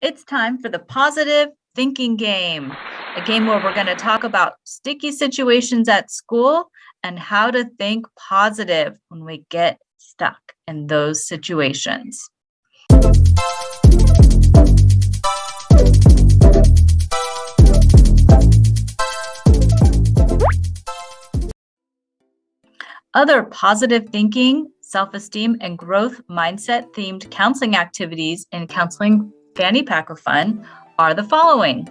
It's time for the positive thinking game, a game where we're going to talk about sticky situations at school and how to think positive when we get stuck in those situations. Other positive thinking, self-esteem, and growth mindset themed counseling activities in Counseling Fanny Pack of Fun are the following.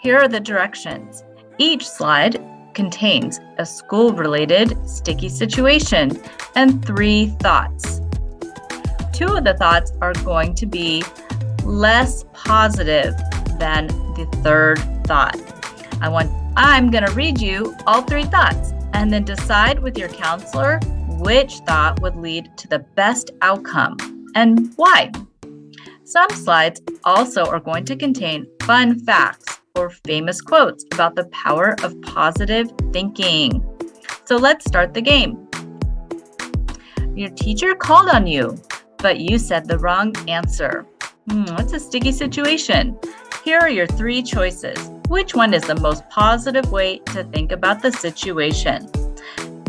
Here are the directions. Each slide contains a school-related sticky situation and 3 thoughts. 2 of the thoughts are going to be less positive than the 3rd thought. I'm going to read you all 3 thoughts and then decide with your counselor which thought would lead to the best outcome and why. Some slides also are going to contain fun facts or famous quotes about the power of positive thinking. So let's start the game. Your teacher called on you, but you said the wrong answer. That's a sticky situation. Here are your 3 choices. Which one is the most positive way to think about the situation?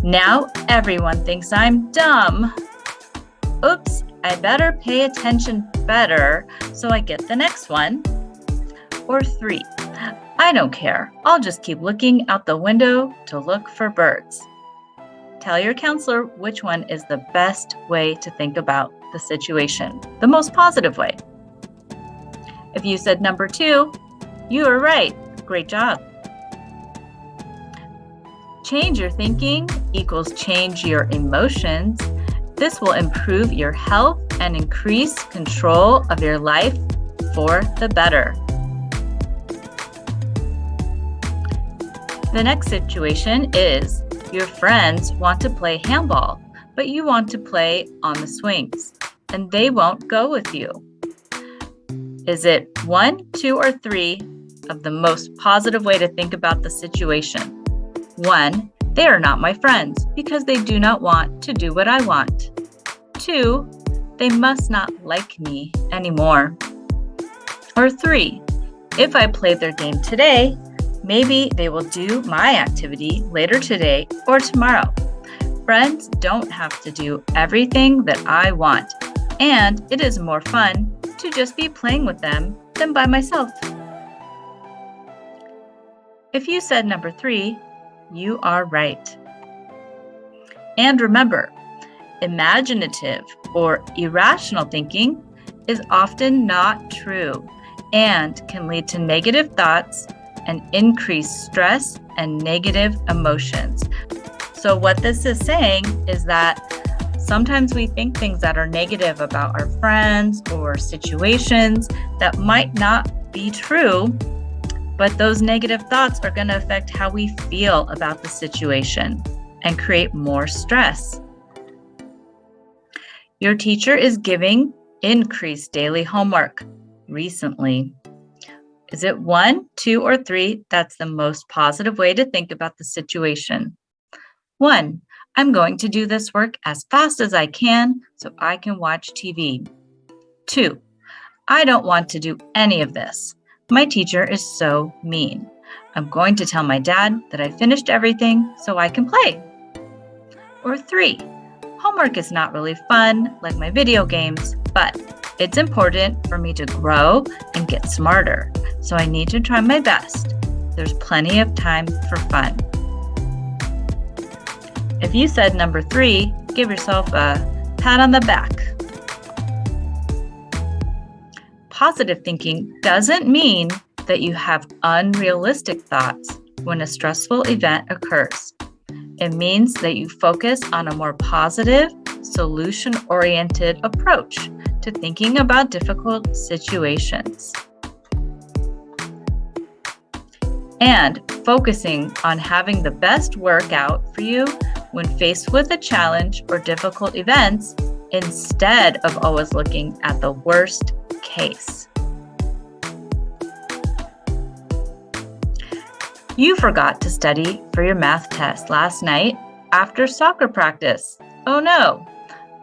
Now everyone thinks I'm dumb. Oops, I better pay attention better so I get the next one. Or 3, I don't care. I'll just keep looking out the window to look for birds. Tell your counselor which one is the best way to think about the situation, the most positive way. If you said number 2, you are right. Great job. Change your thinking equals change your emotions. This will improve your health and increase control of your life for the better. The next situation is your friends want to play handball, but you want to play on the swings, and they won't go with you. Is it 1, 2, or 3 of the most positive way to think about the situation? 1, they are not my friends because they do not want to do what I want. 2, they must not like me anymore. Or 3, if I play their game today, maybe they will do my activity later today or tomorrow. Friends don't have to do everything that I want, and it is more fun to just be playing with them than by myself. If you said number 3, you are right. And remember, imaginative or irrational thinking is often not true and can lead to negative thoughts and increased stress and negative emotions. So what this is saying is that sometimes we think things that are negative about our friends or situations that might not be true, but those negative thoughts are going to affect how we feel about the situation and create more stress. Your teacher is giving increased daily homework recently. Is it 1, 2, or 3 that's the most positive way to think about the situation? 1, I'm going to do this work as fast as I can so I can watch TV. 2, I don't want to do any of this. My teacher is so mean. I'm going to tell my dad that I finished everything so I can play. Or 3, homework is not really fun like my video games, but it's important for me to grow and get smarter, so I need to try my best. There's plenty of time for fun. If you said number 3, give yourself a pat on the back. Positive thinking doesn't mean that you have unrealistic thoughts when a stressful event occurs. It means that you focus on a more positive, solution-oriented approach to thinking about difficult situations. And focusing on having the best workout for you when faced with a challenge or difficult events instead of always looking at the worst case. You forgot to study for your math test last night after soccer practice. Oh no!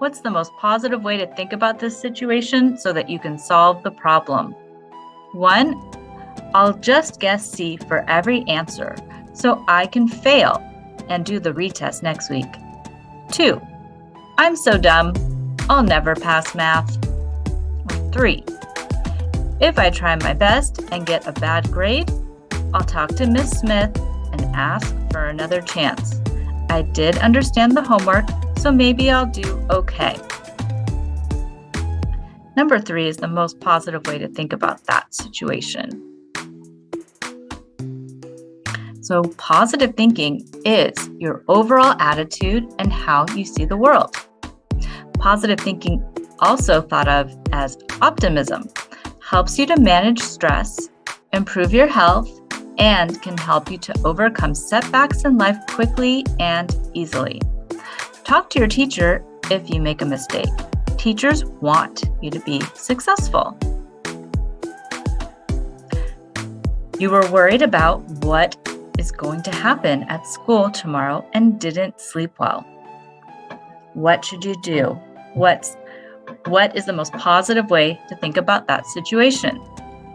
What's the most positive way to think about this situation so that you can solve the problem? 1. I'll just guess C for every answer so I can fail and do the retest next week. 2. I'm so dumb, I'll never pass math. 3. If I try my best and get a bad grade, I'll talk to Miss Smith and ask for another chance. I did understand the homework, so maybe I'll do okay. Number 3 is the most positive way to think about that situation. So positive thinking is your overall attitude and how you see the world. Positive thinking, also thought of as optimism, helps you to manage stress, improve your health, and can help you to overcome setbacks in life quickly and easily. Talk to your teacher if you make a mistake. Teachers want you to be successful. You were worried about what is going to happen at school tomorrow and didn't sleep well. What should you do? What is the most positive way to think about that situation?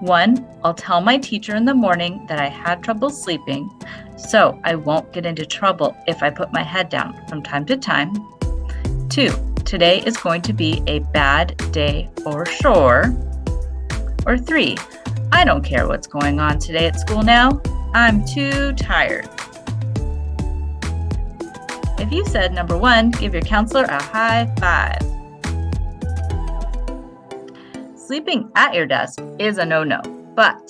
1, I'll tell my teacher in the morning that I had trouble sleeping, so I won't get into trouble if I put my head down from time to time. 2, today is going to be a bad day for sure. Or 3, I don't care what's going on today at school now. I'm too tired. If you said number 1, give your counselor a high five. Sleeping at your desk is a no-no, but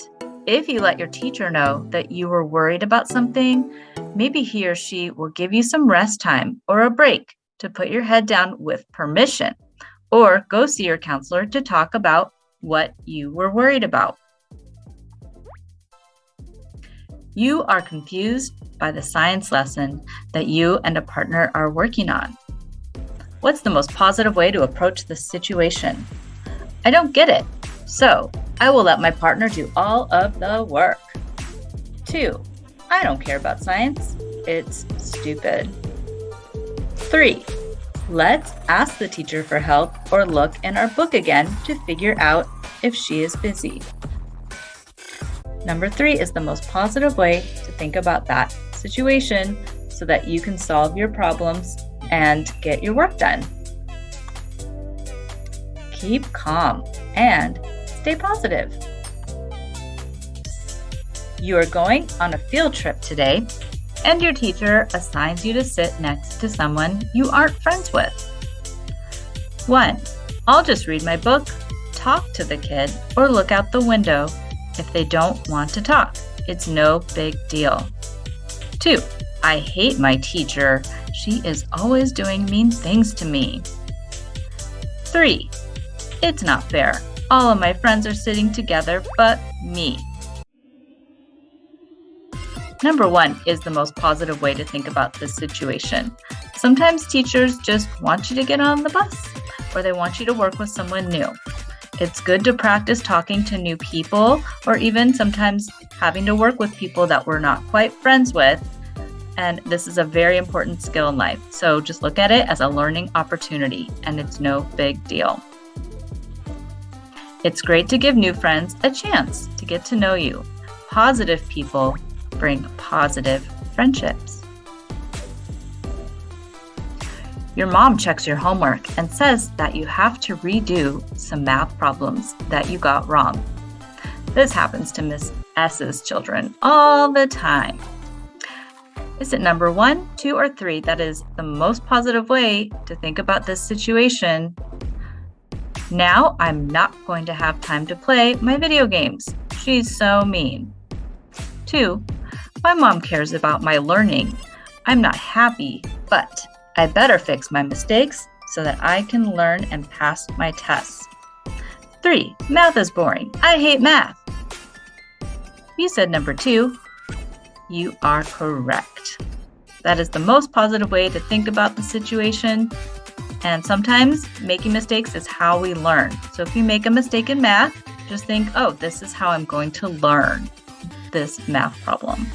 if you let your teacher know that you were worried about something, maybe he or she will give you some rest time or a break to put your head down with permission, or go see your counselor to talk about what you were worried about. You are confused by the science lesson that you and a partner are working on. What's the most positive way to approach this situation? I don't get it, so I will let my partner do all of the work. 2, I don't care about science. It's stupid. 3, let's ask the teacher for help or look in our book again to figure out if she is busy. Number 3 is the most positive way to think about that situation so that you can solve your problems and get your work done. Keep calm and stay positive. You are going on a field trip today, and your teacher assigns you to sit next to someone you aren't friends with. 1, I'll just read my book, talk to the kid, or look out the window if they don't want to talk. It's no big deal. 2, I hate my teacher. She is always doing mean things to me. 3, it's not fair. All of my friends are sitting together but me. Number 1 is the most positive way to think about this situation. Sometimes teachers just want you to get on the bus, or they want you to work with someone new. It's good to practice talking to new people, or even sometimes having to work with people that we're not quite friends with. And this is a very important skill in life. So just look at it as a learning opportunity, and it's no big deal. It's great to give new friends a chance to get to know you. Positive people bring positive friendships. Your mom checks your homework and says that you have to redo some math problems that you got wrong. This happens to Miss S's children all the time. Is it number 1, 2, or 3 that is the most positive way to think about this situation? Now I'm not going to have time to play my video games. She's so mean. 2, my mom cares about my learning. I'm not happy, but I better fix my mistakes so that I can learn and pass my tests. 3, math is boring. I hate math. You said number 2. You are correct. That is the most positive way to think about the situation. And sometimes making mistakes is how we learn. So if you make a mistake in math, just think, oh, this is how I'm going to learn this math problem.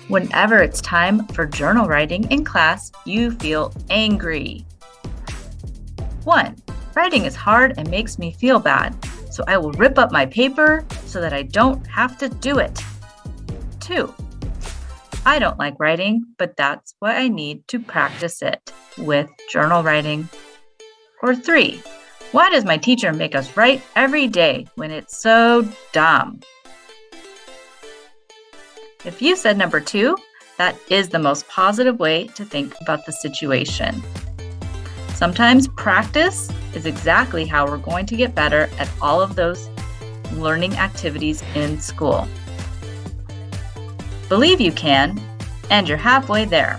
Whenever it's time for journal writing in class, you feel angry. 1. Writing is hard and makes me feel bad, so I will rip up my paper so that I don't have to do it. 2. I don't like writing, but that's why I need to practice it with journal writing. Or 3. Why does my teacher make us write every day when it's so dumb? If you said number 2, that is the most positive way to think about the situation. Sometimes practice is exactly how we're going to get better at all of those learning activities in school. Believe you can, and you're halfway there.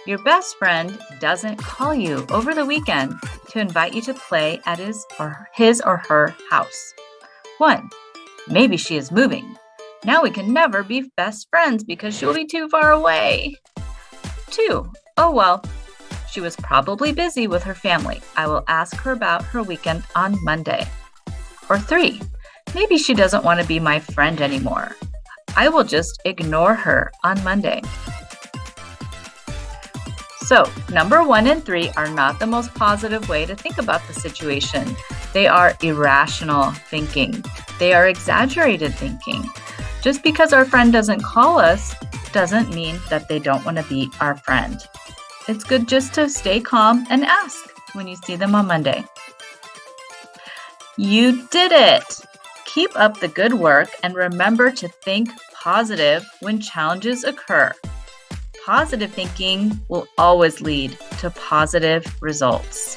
Your best friend doesn't call you over the weekend to invite you to play at his or her house. 1. Maybe she is moving. Now we can never be best friends because she'll be too far away. 2. Oh well, she was probably busy with her family. I will ask her about her weekend on Monday. Or 3. Maybe she doesn't want to be my friend anymore. I will just ignore her on Monday. So, number 1 and 3 are not the most positive way to think about the situation. They are irrational thinking. They are exaggerated thinking. Just because our friend doesn't call us doesn't mean that they don't want to be our friend. It's good just to stay calm and ask when you see them on Monday. You did it! Keep up the good work and remember to think positive when challenges occur. Positive thinking will always lead to positive results.